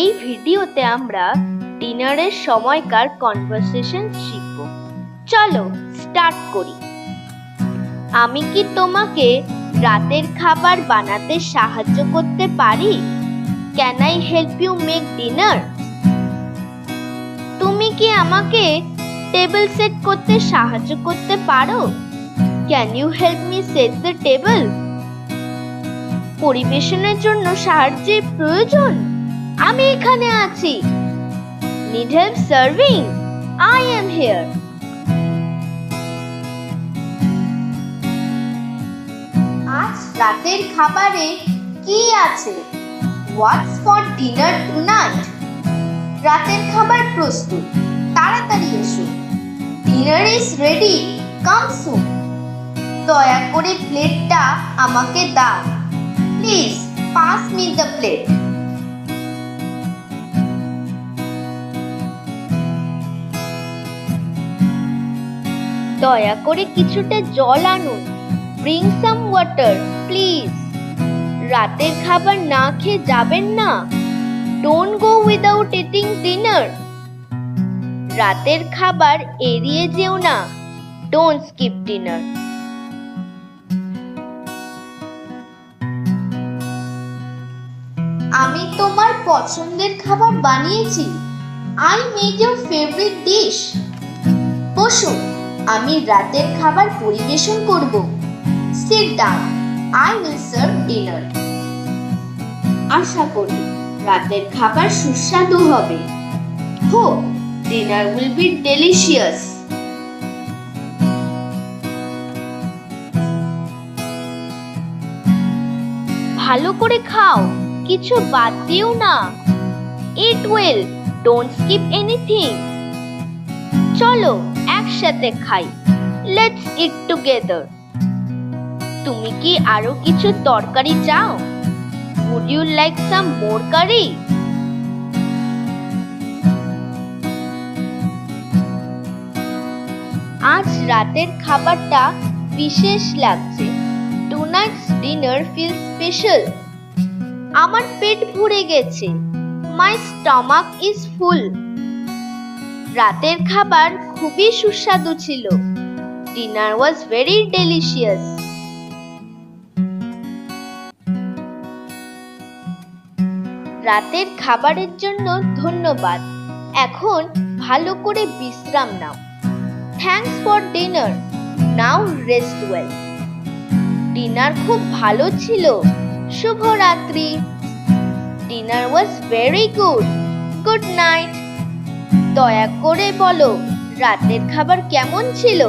এই ভিডিওতে আমরা ডিনারের সময়কার কনভারসেশন শিখব। চলো স্টার্ট করি। আমি কি তোমাকে রাতের খাবার বানাতে সাহায্য করতে পারি? Can I help you make dinner? তুমি কি আমাকে টেবিল সেট করতে সাহায্য করতে পারো? Can you help me set the table? পরিবেশনের জন্য সাহায্যের প্রয়োজন? আমি এখানে আছি। Need help serving? I am here. আজ রাতের খাবারে কি আছে? What's for dinner tonight? রাতের খাবার প্রস্তুত, তাড়াতাড়ি এসো। Dinner is ready, come soon. দয়া করে প্লেটটা আমাকে দাও। Please pass me the plate. দয়া করে কিছুটা জল আনুন। Bring some water, please. রাতের খাবার না খেয়ে যাবেন না। Don't go without eating dinner. রাতের খাবার এড়িয়ে যেও না। Don't skip dinner. আমি তোমার পছন্দের খাবার বানিয়েছি। I made your favorite dish. বসুন, আমি রাতের খাবার পরিবেশন করব। Sit down. I will serve dinner. আশা করি রাতের খাবার সুস্বাদু হবে। Hope dinner will be delicious. ভালো করে খাও, কিছু বাদ দিও না। Eat well, don't skip anything. চলো একসাথে খাই। Let's eat together. তুমি কি আরো কিছু তরকারি চাও? Would you like some more curry? আজ রাতের খাবারটা বিশেষ লাগছে। Tonight's dinner feels special. আমার পেট ভরে গেছে। My stomach is full. রাতের খাবার খুবই সুস্বাদু ছিল। Dinner was very delicious. রাতের খাবারের জন্য ধন্যবাদ। এখন ভালো করে বিশ্রাম নাও। Thanks for dinner. Now rest well. Dinner খুব ভালো ছিল। শুভরাত্রি। Dinner was very good. Good night. দয়া করে বলো রাতের খাবার কেমন ছিল?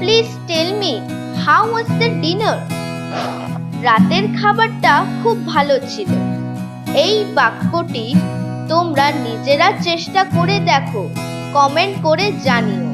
Please tell me how was the dinner? রাতের খাবারটা খুব ভালো ছিল। এই বাক্যটি তোমরা নিজেরা চেষ্টা করে দেখো, কমেন্ট করে জানিও।